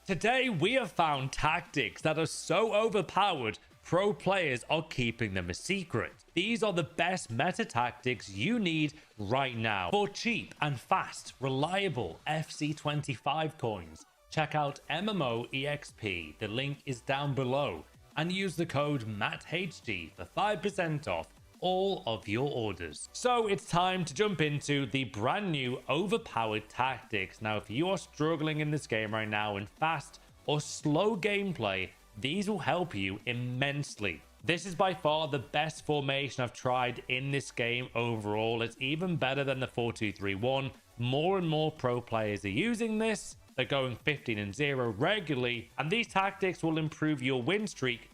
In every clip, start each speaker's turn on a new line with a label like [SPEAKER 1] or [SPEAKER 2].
[SPEAKER 1] Today, we have found tactics that are so overpowered, pro players are keeping them a secret. These are the best meta tactics you need right now for cheap and fast, reliable FC25 coins. Check out MMOEXP, the link is down below, and use the code MATTHD for 5% off all of your orders. So it's time to jump into the brand new overpowered tactics. Now, if you are struggling in this game right now in fast or slow gameplay, these will help you immensely. This is by far the best formation I've tried in this game overall. It's even better than the 4-2-3-1. More and more pro players are using this. They're going 15-0 regularly, and these tactics will improve your win streak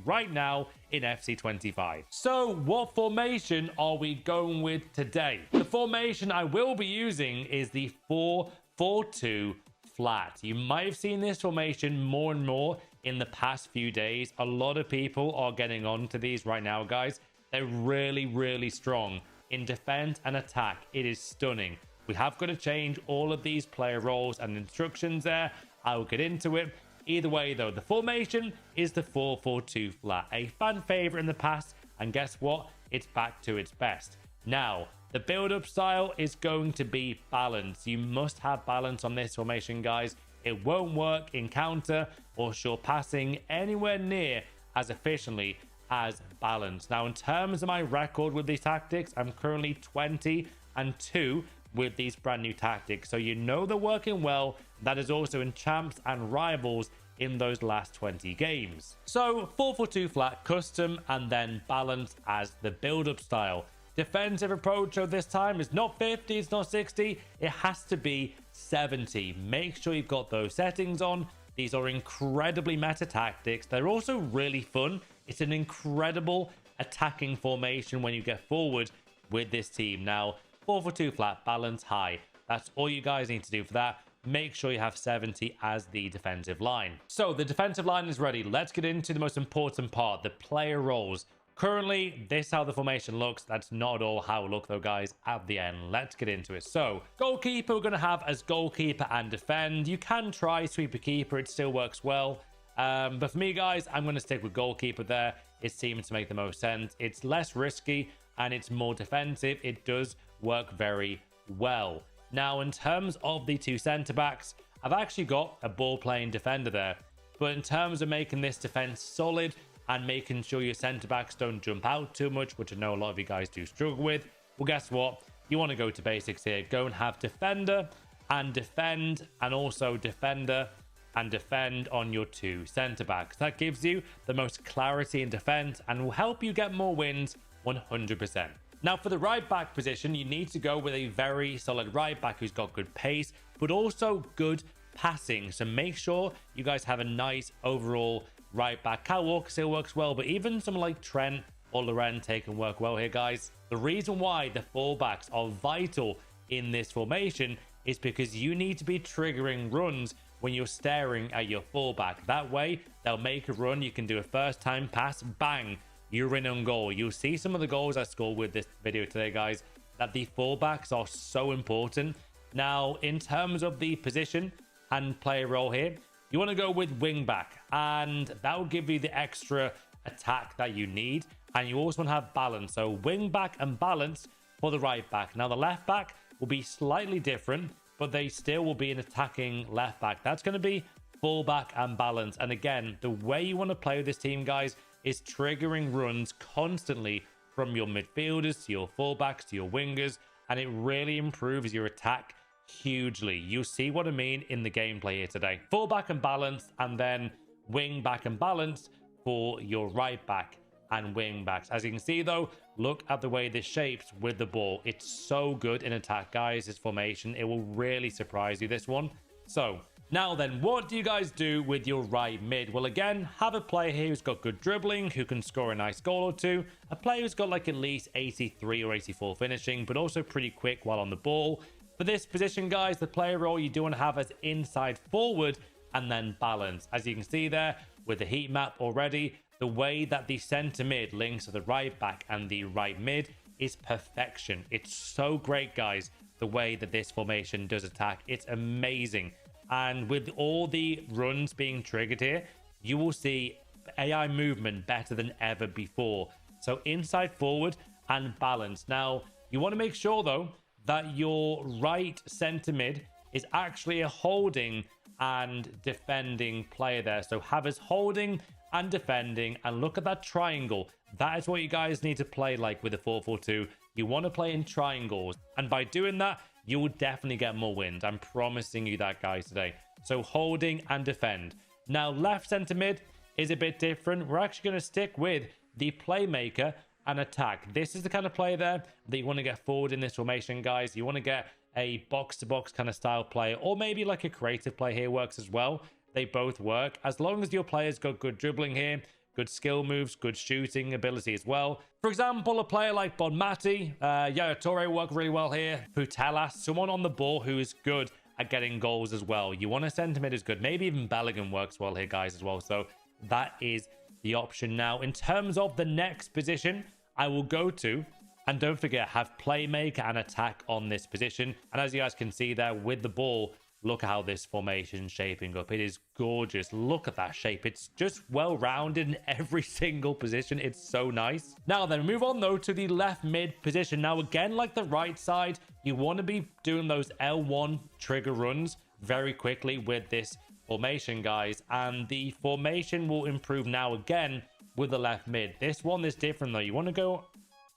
[SPEAKER 1] right now in FC25. So what formation are we going with today? The formation I will be using is the 4-4-2 flat. You might have seen this formation more and more in the past few days. A lot of people are getting onto these right now, guys. They're really, really strong in defense and attack. It is stunning. We have got to change all of these player roles and instructions there. I will get into it. Either way, though, the formation is the 4-4-2 flat, a fan favorite in the past, and guess what? It's back to its best. Now, the build-up style is going to be balance. You must have balance on this formation, guys. It won't work in counter or short passing anywhere near as efficiently as balance. Now, in terms of my record with these tactics, I'm currently 20-2 with these brand new tactics, so you know they're working well. That is also in champs and rivals in those last 20 games. So 4-4-2 flat, custom, and then balance as the build-up style. Defensive approach of this time is not 50, it's not 60, it has to be 70. Make sure you've got those settings on. These are incredibly meta tactics. They're also really fun. It's an incredible attacking formation when you get forward with this team. Now, 4-4-2 flat, balance high. That's all you guys need to do for that. Make sure you have 70 as the defensive line. So the defensive line is ready. Let's get into the most important part, the player roles. Currently, this is how the formation looks. That's not at all how it will look, though, guys, at the end. Let's get into it. So goalkeeper, we're going to have as goalkeeper and defend. You can try sweeper keeper. It still works well. But for me, guys, I'm going to stick with goalkeeper there. It seems to make the most sense. It's less risky and it's more defensive. It does work very well. Now, in terms of the two centre-backs, I've actually got a ball-playing defender there. But in terms of making this defence solid and making sure your centre-backs don't jump out too much, which I know a lot of you guys do struggle with, well, guess what? You want to go to basics here. Go and have defender and defend, and also defender and defend on your two centre-backs. That gives you the most clarity in defence and will help you get more wins 100%. Now, for the right back position, you need to go with a very solid right back who's got good pace, but also good passing. So make sure you guys have a nice overall right back. Kyle Walker still works well, but even someone like Trent or Llorente can work well here, guys. The reason why the fullbacks are vital in this formation is because you need to be triggering runs when you're staring at your fullback. That way, they'll make a run. You can do a first time pass, bang, you're in on goal. You'll see some of the goals I scored with this video today, guys, that the fullbacks are so important. Now, in terms of the position and player role here, you want to go with wing back, and that will give you the extra attack that you need. And you also want to have balance. So wing back and balance for the right back. Now, the left back will be slightly different, but they still will be an attacking left back. That's going to be fullback and balance. And again, the way you want to play with this team, guys, is triggering runs constantly from your midfielders to your fullbacks to your wingers, and it really improves your attack hugely. You'll see what I mean in the gameplay here today. Fullback and balance, and then wing back and balance for your right back and wing backs. As you can see, though, look at the way this shapes with the ball. It's so good in attack, guys, this formation. It will really surprise you, this one. So now then, what do you guys do with your right mid? Well, again, have a player here who's got good dribbling, who can score a nice goal or two. A player who's got like at least 83 or 84 finishing, but also pretty quick while on the ball. For this position, guys, the player role you do want to have as inside forward and then balance. As you can see there with the heat map already, the way that the center mid links to the right back and the right mid is perfection. It's so great, guys, the way that this formation does attack. It's amazing. And with all the runs being triggered here, you will see AI movement better than ever before. So inside forward and balance. Now, you want to make sure, though, that your right center mid is actually a holding and defending player there. So Havertz holding and defending, and look at that triangle. That is what you guys need to play like with the 4-4-2. You want to play in triangles, and by doing that, you will definitely get more wins. I'm promising you that, guys, today. So holding and defend. Now, left center mid is a bit different. We're actually going to stick with the playmaker and attack. This is the kind of player there that you want to get forward in this formation, guys. You want to get a box-to-box kind of style player, or maybe like a creative player here works as well. They both work. As long as your players got good dribbling here, good skill moves, good shooting ability as well. For example, a player like Bonmati, Yaya Toure work really well here. Putellas, someone on the ball who is good at getting goals as well. You want to send him as good. Maybe even Bellingham works well here, guys, as well. So that is the option. Now, in terms of the next position, I will go to, and don't forget, have playmaker and attack on this position. And as you guys can see there with the ball, look at how this formation is shaping up. It is gorgeous. Look at that shape. It's just well-rounded in every single position. It's so nice. Now then, move on though to the left mid position. Now again, like the right side, you want to be doing those L1 trigger runs very quickly with this formation, guys. And the formation will improve now again with the left mid. This one is different though. You want to go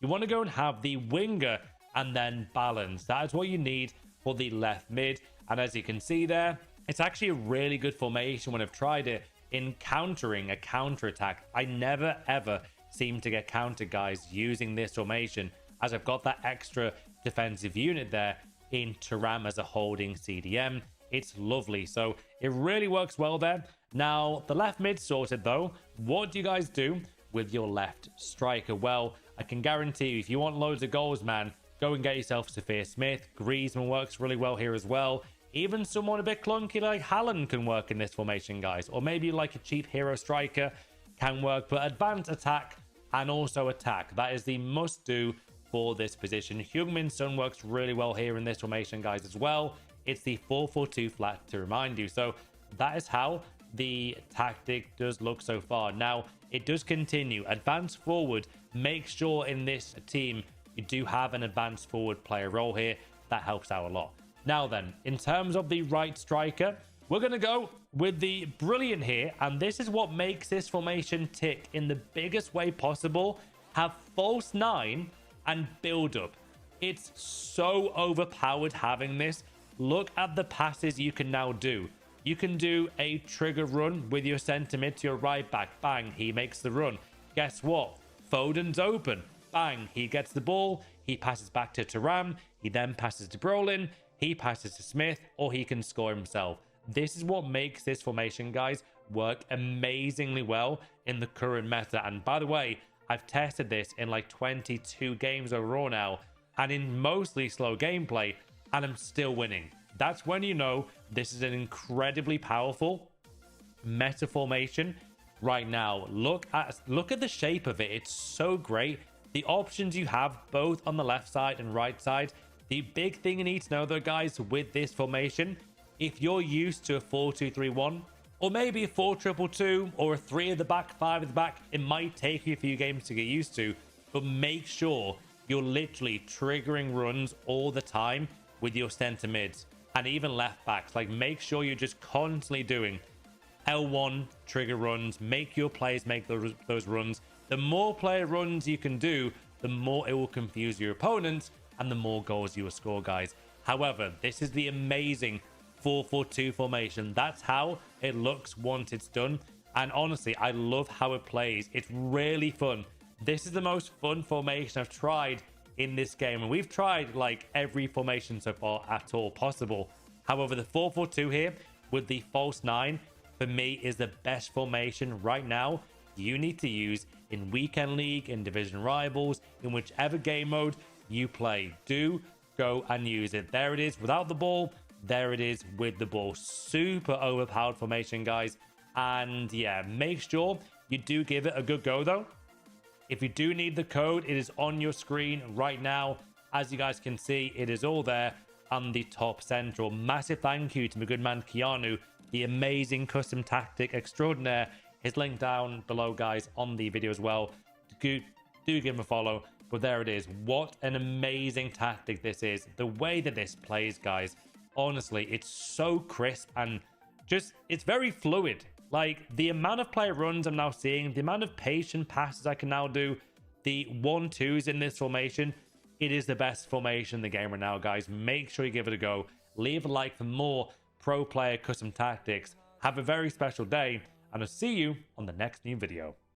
[SPEAKER 1] and have the winger and then balance. That is what you need for the left mid. And as you can see there, it's actually a really good formation when I've tried it in countering a counter attack. I never ever seem to get countered, guys, using this formation, as I've got that extra defensive unit there in Thuram as a holding CDM. It's lovely. So it really works well there. Now, the left mid sorted though. What do you guys do with your left striker? Well, I can guarantee you, if you want loads of goals, man, go and get yourself Sophia Smith. Griezmann works really well here as well. Even someone a bit clunky like Haaland can work in this formation, guys. Or maybe like a cheap hero striker can work. But advanced attack and also attack. That is the must-do for this position. Heung-min Son works really well here in this formation, guys, as well. It's the 4-4-2 flat to remind you. So that is how the tactic does look so far. Now, it does continue. Advance forward. Make sure in this team you do have an advanced forward player role here. That helps out a lot. Now then, in terms of the right striker, we're going to go with the brilliant here. And this is what makes this formation tick in the biggest way possible. Have false 9 and build up. It's so overpowered having this. Look at the passes you can now do. You can do a trigger run with your centre mid to your right back. Bang, he makes the run. Guess what? Foden's open. Bang, he gets the ball. He passes back to Thuram. He then passes to Brolin. He passes to Smith, or he can score himself. This is what makes this formation, guys, work amazingly well in the current meta. And by the way, I've tested this in like 22 games overall now, and in mostly slow gameplay, and I'm still winning. That's when you know this is an incredibly powerful meta formation right now. Look at the shape of it. It's so great. The options you have both on the left side and right side. The big thing you need to know though, guys, with this formation, if you're used to a 4-2-3-1, or maybe a 4-2-2-2, or a 3 at the back, 5 at the back, it might take you a few games to get used to, but make sure you're literally triggering runs all the time with your center mids and even left backs. Like, make sure you're just constantly doing L1 trigger runs. Make your players make those runs. The more player runs you can do, the more it will confuse your opponents and the more goals you will score, guys. However, this is the amazing 4-4-2 formation. That's how it looks once it's done. And honestly, I love how it plays. It's really fun. This is the most fun formation I've tried in this game. And we've tried like every formation so far at all possible. However, the 4-4-2 here with the false 9, for me, is the best formation right now you need to use in weekend league, in division rivals, in whichever game mode you play. Do go and use it. There it is without the ball. There it is with the ball. Super overpowered formation, guys. And yeah, make sure you do give it a good go though. If you do need the code, it is on your screen right now. As you guys can see, it is all there. and the top central. Massive thank you to my good man Keanu, the amazing custom tactic extraordinaire. His link down below, guys, on the video as well. Do give him a follow. But there it is. What an amazing tactic this is. The way that this plays, guys, honestly, it's so crisp and just, it's very fluid. Like, the amount of player runs I'm now seeing, the amount of patient passes I can now do, the 1-2s in this formation, it is the best formation in the game right now, guys. Make sure you give it a go. Leave a like for more pro player custom tactics. Have a very special day, and I'll see you on the next new video.